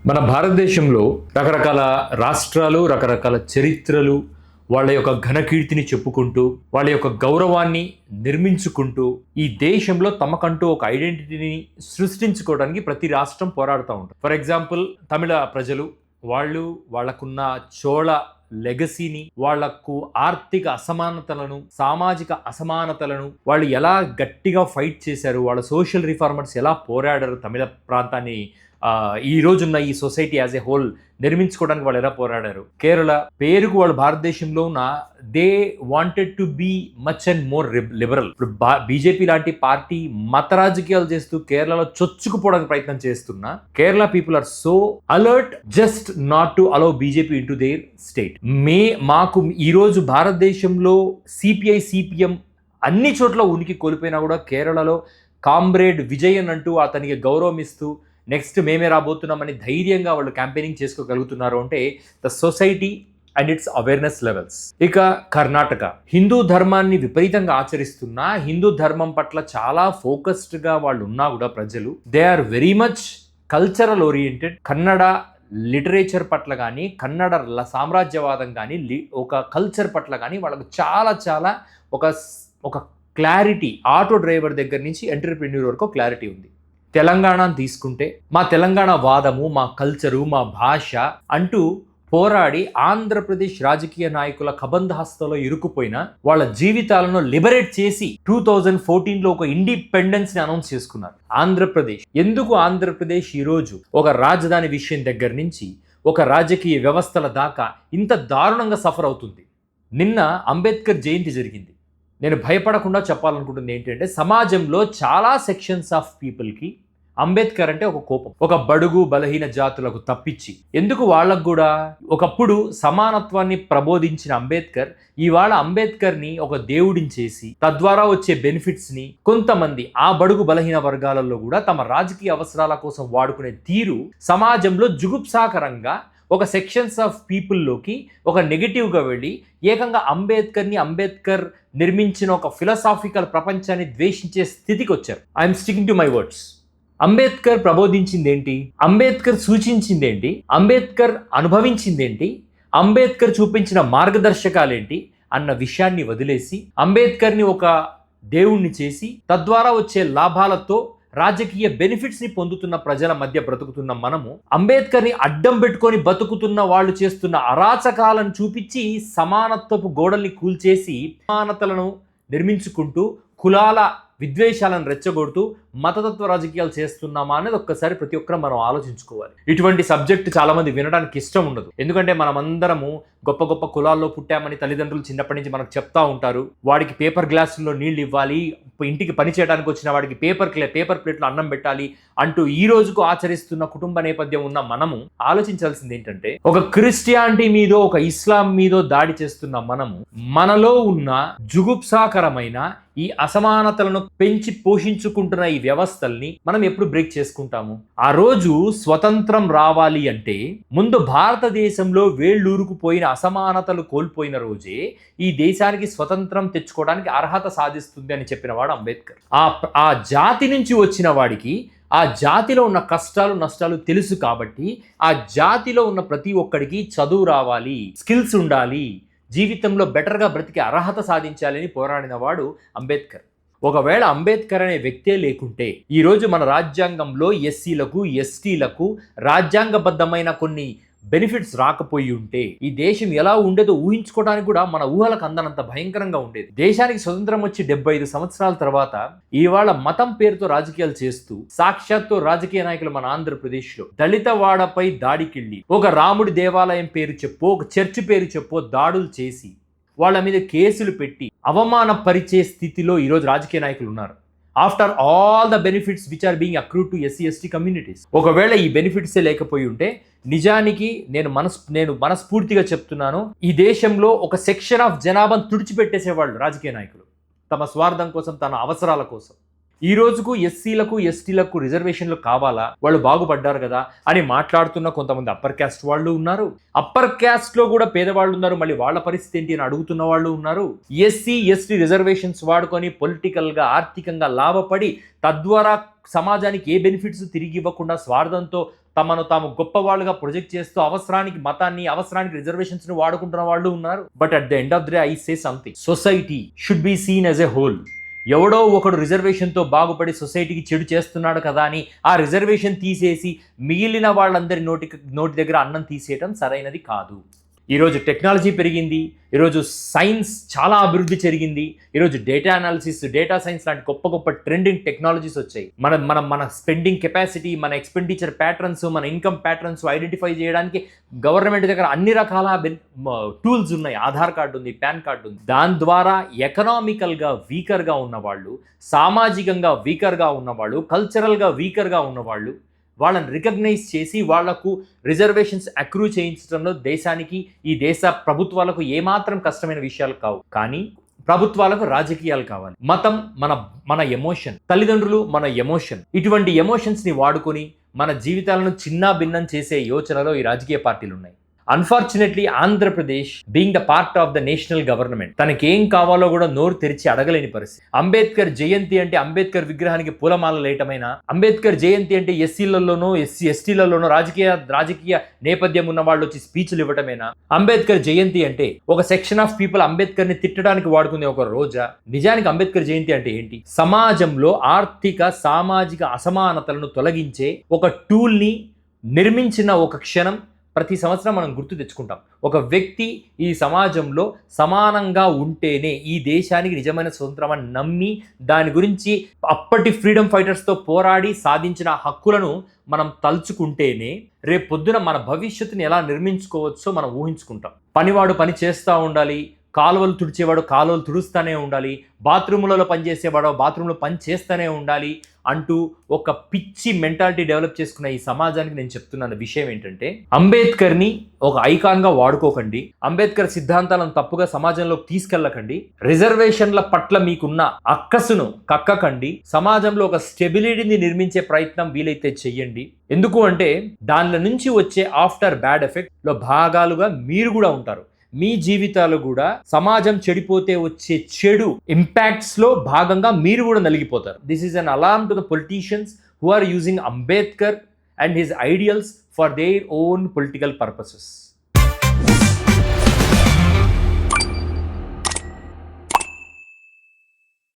మన భారతదేశంలో రకరకాల రాష్ట్రాలు, రకరకాల చరిత్రలు, వాళ్ళ యొక్క ఘనకీర్తిని చెప్పుకుంటూ, వాళ్ళ యొక్క గౌరవాన్ని నిర్మించుకుంటూ, ఈ దేశంలో తమకంటూ ఒక ఐడెంటిటీని సృష్టించుకోవడానికి ప్రతి రాష్ట్రం పోరాడుతూ ఉంటుంది. ఫర్ ఎగ్జాంపుల్, తమిళ ప్రజలు వాళ్ళకున్న చోళ లెగసీని, వాళ్లకు ఆర్థిక అసమానతలను, సామాజిక అసమానతలను వాళ్ళు ఎలా గట్టిగా ఫైట్ చేశారు, వాళ్ళ సోషల్ రిఫార్మర్స్ ఎలా పోరాడారు, తమిళ ప్రాంతాన్ని ఈ రోజున్న ఈ సొసైటీ యాజ్ ఏ హోల్ నిర్మించుకోవడానికి వాళ్ళు ఎలా పోరాడారు. కేరళ పేరుకు వాళ్ళు భారతదేశంలో ఉన్న they wanted to be much and more liberal. ఇప్పుడు బీజేపీ లాంటి పార్టీ మత రాజకీయాలు చేస్తూ కేరళలో చొచ్చుకుపోవడానికి ప్రయత్నం చేస్తున్నా Kerala people are so alert just not to allow BJP in to their state. మాకు ఈరోజు భారతదేశంలో సిపిఎం అన్ని చోట్ల ఉనికి కోల్పోయినా కూడా కేరళలో కామ్రేడ్ విజయన్ అంటూ అతనికి గౌరవం ఇస్తూ నెక్స్ట్ మేమే రాబోతున్నామని ధైర్యంగా వాళ్ళు క్యాంపెయినింగ్ చేసుకోగలుగుతున్నారు అంటే the society and it's awareness levels. ఇక కర్ణాటక హిందూ ధర్మాన్ని విపరీతంగా ఆచరిస్తున్నా, హిందూ ధర్మం పట్ల చాలా ఫోకస్డ్గా వాళ్ళు ఉన్నా కూడా ప్రజలు they are very much cultural oriented. Kannada literature పట్ల కానీ, కన్నడ సామ్రాజ్యవాదం కానీ, ఒక కల్చర్ పట్ల కానీ వాళ్ళకు చాలా చాలా ఒక క్లారిటీ, ఆటో డ్రైవర్ దగ్గర నుంచి ఎంటర్‌ప్రెన్యూర్ వరకు క్లారిటీ ఉంది. తెలంగాణను తీసుకుంటే మా తెలంగాణ వాదము, మా కల్చరు, మా భాష అంటూ పోరాడి ఆంధ్రప్రదేశ్ రాజకీయ నాయకుల కబంధహస్తంలో ఇరుక్కుపోయిన వాళ్ళ జీవితాలను లిబరేట్ చేసి 2014లో ఒక ఇండిపెండెన్స్ని అనౌన్స్ చేసుకున్నారు ఆంధ్రప్రదేశ్. ఎందుకు ఆంధ్రప్రదేశ్ ఈరోజు ఒక రాజధాని విషయం దగ్గర నుంచి ఒక రాజకీయ వ్యవస్థల దాకా ఇంత దారుణంగా సఫర్ అవుతుంది? నిన్న అంబేద్కర్ జయంతి జరిగింది. నేను భయపడకుండా చెప్పాలనుకుంటుంది ఏంటంటే, సమాజంలో చాలా సెక్షన్స్ ఆఫ్ పీపుల్కి అంబేద్కర్ అంటే ఒక కోపం. ఒక బడుగు బలహీన జాతులకు తప్పించి ఎందుకు వాళ్ళకు కూడా ఒకప్పుడు సమానత్వాన్ని ప్రబోధించిన అంబేద్కర్ ఇవాళ అంబేద్కర్ని ఒక దేవుడిని చేసి తద్వారా వచ్చే బెనిఫిట్స్ని కొంతమంది ఆ బడుగు బలహీన వర్గాలలో కూడా తమ రాజకీయ అవసరాల కోసం వాడుకునే తీరు సమాజంలో జుగుప్సాకరంగా ఒక సెక్షన్స్ ఆఫ్ పీపుల్లోకి ఒక నెగిటివ్గా వెళ్ళి ఏకంగా అంబేద్కర్ నిర్మించిన ఒక ఫిలాసాఫికల్ ప్రపంచాన్ని ద్వేషించే స్థితికి వచ్చారు. I'm sticking to my words. Ambedkar ప్రబోధించిందేంటి? అంబేద్కర్ సూచించిందేంటి? అంబేద్కర్ అనుభవించిందేంటి? అంబేద్కర్ చూపించిన మార్గదర్శకాలేంటి అన్న విషయాన్ని వదిలేసి అంబేద్కర్ని ఒక దేవుణ్ణి చేసి తద్వారా వచ్చే లాభాలతో రాజకీయ బెనిఫిట్స్ని పొందుతున్న ప్రజల మధ్య బ్రతుకుతున్న మనము అంబేద్కర్ని అడ్డం పెట్టుకొని బతుకుతున్న వాళ్ళు చేస్తున్న అరాచకాలను చూపించి సమానత్వపు గోడల్ని కూల్చేసి సమానతలను నిర్మించుకుంటూ కులాల విద్వేషాలను రెచ్చగొడుతూ మతతత్వ రాజకీయాలు చేస్తున్నామా అనేది ఒక్కసారి ప్రతి ఒక్కరూ మనం ఆలోచించుకోవాలి. ఇటువంటి సబ్జెక్ట్ చాలా మంది వినడానికి ఇష్టం ఉండదు. ఎందుకంటే మనమందరము గొప్ప గొప్ప కులాల్లో పుట్టామని తల్లిదండ్రులు చిన్నప్పటి నుంచి మనకు చెప్తా ఉంటారు. వాడికి పేపర్ గ్లాసుల్లో నీళ్లు ఇవ్వాలి, ఇంటికి పని చేయడానికి వచ్చిన వాడికి పేపర్ ప్లేట్లో అన్నం పెట్టాలి అంటూ ఈ రోజుకు ఆచరిస్తున్న కుటుంబ నేపథ్యం ఉన్న మనము ఆలోచించాల్సింది ఏంటంటే, ఒక క్రిస్టియానిటీ మీదో ఒక ఇస్లాం మీదో దాడి చేస్తున్న మనము మనలో ఉన్న జుగుప్సాకరమైన ఈ అసమానతలను పెంచి పోషించుకుంటున్న ఈ వ్యవస్థల్ని మనం ఎప్పుడు బ్రేక్ చేసుకుంటాము? ఆ రోజు స్వతంత్రం రావాలి అంటే ముందు భారతదేశంలో వేళ్ళూరుకుపోయిన అసమానతలు కోల్పోయిన రోజే ఈ దేశానికి స్వతంత్రం తెచ్చుకోవడానికి అర్హత సాధిస్తుంది అని చెప్పిన వాడు అంబేద్కర్. ఆ జాతి నుంచి వచ్చిన వాడికి ఆ జాతిలో ఉన్న కష్టాలు నష్టాలు తెలుసు కాబట్టి ఆ జాతిలో ఉన్న ప్రతి ఒక్కడికి చదువు రావాలి, స్కిల్స్ ఉండాలి, జీవితంలో బెటర్గా బ్రతికే అర్హత సాధించాలని పోరాడిన వాడు అంబేద్కర్. ఒకవేళ అంబేద్కర్ అనే వ్యక్తే లేకుంటే ఈరోజు మన రాజ్యాంగంలో ఎస్సీలకు ఎస్టీలకు రాజ్యాంగబద్ధమైన కొన్ని బెనిఫిట్స్ రాకపోయి ఉంటే ఈ దేశం ఎలా ఉండేదో ఊహించుకోవడానికి కూడా మన ఊహలకు అందనంత భయంకరంగా ఉండేది. దేశానికి స్వతంత్రం వచ్చి 75 సంవత్సరాల తర్వాత ఇవాళ మతం పేరుతో రాజకీయాలు చేస్తూ సాక్షాత్తు రాజకీయ నాయకులు మన ఆంధ్రప్రదేశ్లో దళిత వాడపై దాడికెళ్ళి ఒక రాముడి దేవాలయం పేరు చెప్పో, ఒక చర్చి పేరు చెప్పో దాడులు చేసి వాళ్ళ మీద కేసులు పెట్టి అవమానపరిచే స్థితిలో ఈరోజు రాజకీయ నాయకులు ఉన్నారు. After all the benefits which are being accrued to SC ST communities. ఒకవేళ ఈ బెనిఫిట్సే లేకపోయి ఉంటే నిజానికి నేను మనస్ఫూర్తిగా చెప్తున్నాను, ఈ దేశంలో ఒక సెక్షన్ ఆఫ్ జనాభాను తుడిచిపెట్టేసేవాళ్ళు రాజకీయ నాయకులు తమ స్వార్థం కోసం, తన అవసరాల కోసం. ఈ రోజుకు ఎస్సీలకు ఎస్టీలకు రిజర్వేషన్లు కావాలా, వాళ్ళు బాగుపడ్డారు కదా అని మాట్లాడుతున్న కొంతమంది అప్పర్ క్యాస్ట్ వాళ్ళు ఉన్నారు. అప్పర్ క్యాస్ట్ లో కూడా పేదవాళ్ళు ఉన్నారు. మళ్ళీ వాళ్ళ పరిస్థితి ఏంటి అని అడుగుతున్న వాళ్ళు ఉన్నారు. ఎస్సీ ఎస్టీ రిజర్వేషన్స్ వాడుకొని పొలిటికల్ గా ఆర్థికంగా లాభపడి తద్వారా సమాజానికి ఏ బెనిఫిట్స్ తిరిగి ఇవ్వకుండా స్వార్థంతో తమను తాము గొప్పవాళ్ళుగా ప్రొజెక్ట్ చేస్తూ అవసరానికి మతాన్ని, అవసరానికి రిజర్వేషన్స్ ని వాడుకుంటున్న వాళ్ళు ఉన్నారు. But at the end of the day I say something, society should be seen as a whole. ఎవడో ఒకడు రిజర్వేషన్తో బాగుపడి సొసైటీకి చెడు చేస్తున్నాడు కదా అని ఆ రిజర్వేషన్ తీసేసి మిగిలిన వాళ్ళందరి నోటి దగ్గర అన్నం తీసేయటం సరైనది కాదు. ఈరోజు టెక్నాలజీ పెరిగింది, ఈరోజు సైన్స్ చాలా అభివృద్ధి జరిగింది, ఈరోజు డేటా అనాలిసిస్, డేటా సైన్స్ లాంటి గొప్ప గొప్ప ట్రెండింగ్ టెక్నాలజీస్ వచ్చాయి. మన స్పెండింగ్ కెపాసిటీ, మన ఎక్స్పెండిచర్ ప్యాటర్న్స్, మన ఇన్కమ్ ప్యాటర్న్స్ ఐడెంటిఫై చేయడానికి గవర్నమెంట్ దగ్గర అన్ని రకాల టూల్స్ ఉన్నాయి. ఆధార్ కార్డు ఉంది, పాన్ కార్డు ఉంది. దాని ద్వారా ఎకనామికల్గా వీకర్గా ఉన్నవాళ్ళు, సామాజికంగా వీకర్గా ఉన్నవాళ్ళు, కల్చరల్గా వీకర్గా ఉన్నవాళ్ళు వాళ్ళని రికగ్నైజ్ చేసి వాళ్లకు రిజర్వేషన్స్ అక్రూ చేయించడంలో దేశానికి, ఈ దేశ ప్రభుత్వాలకు ఏమాత్రం కష్టమైన విషయాలు కావు. కానీ ప్రభుత్వాలకు రాజకీయాలు కావాలి. మతం మన ఎమోషన్, తల్లిదండ్రులు మన ఎమోషన్. ఇటువంటి ఎమోషన్స్ ని వాడుకొని మన జీవితాలను చిన్న భిన్నం చేసే యోచనలో ఈ రాజకీయ పార్టీలు ఉన్నాయి. Unfortunately Andhra Pradesh being the part of the national government తనకేం కావాలో కూడా నోరు తెరిచి అడగలేని పరిస్థితి. అంబేద్కర్ జయంతి అంటే అంబేద్కర్ విగ్రహానికి పూలమాల లేయటమైనా, అంబేద్కర్ జయంతి అంటే ఎస్సీలలోనో ఎస్టీలలోనో రాజకీయ నేపథ్యం ఉన్న వాళ్ళు వచ్చి స్పీచ్లు ఇవ్వటమేనా, అంబేద్కర్ జయంతి అంటే ఒక సెక్షన్ ఆఫ్ పీపుల్ అంబేద్కర్ ని తిట్టడానికి వాడుకునే ఒక రోజా? నిజానికి అంబేద్కర్ జయంతి అంటే ఏంటి? సమాజంలో ఆర్థిక సామాజిక అసమానతలను తొలగించే ఒక టూల్ ని నిర్మించిన ఒక క్షణం ప్రతి సంవత్సరం మనం గుర్తు తెచ్చుకుంటాం. ఒక వ్యక్తి ఈ సమాజంలో సమానంగా ఉంటేనే ఈ దేశానికి నిజమైన స్వతంత్రం అని నమ్మి దాని గురించి అప్పటి ఫ్రీడమ్ ఫైటర్స్తో పోరాడి సాధించిన హక్కులను మనం తలుచుకుంటేనే రేపు పొద్దున మన భవిష్యత్తుని ఎలా నిర్మించుకోవచ్చో మనం ఊహించుకుంటాం. పనివాడు పని చేస్తూ ఉండాలి, కాలువలు తుడిచేవాడు కాలువలు తుడుస్తూనే ఉండాలి, బాత్రూములలో పనిచేసేవాడు బాత్రూంలో పని చేస్తూనే ఉండాలి అంటూ ఒక పిచ్చి మెంటాలిటీ డెవలప్ చేసుకున్న ఈ సమాజానికి నేను చెప్తున్న విషయం ఏంటంటే, అంబేద్కర్ని ఒక ఐకాన్గా వాడుకోకండి, అంబేద్కర్ సిద్ధాంతాలను తప్పుగా సమాజంలోకి తీసుకెళ్ళకండి, రిజర్వేషన్ల పట్ల మీకున్న అక్కసును కక్కకండి, సమాజంలో ఒక స్టెబిలిటీని నిర్మించే ప్రయత్నం వీలైతే చెయ్యండి. ఎందుకు అంటే దానిలో నుంచి వచ్చే ఆఫ్టర్ బ్యాడ్ ఎఫెక్ట్ లో భాగాలుగా మీరు కూడా ఉంటారు. మీ జీవితాలు కూడా సమాజం చెడిపోతే వచ్చే చెడు ఇంపాక్ట్స్ లో భాగంగా మీరు కూడా నలిగిపోతారు. This is an alarm to the politicians who are using Ambedkar and his ideals for their own political purposes.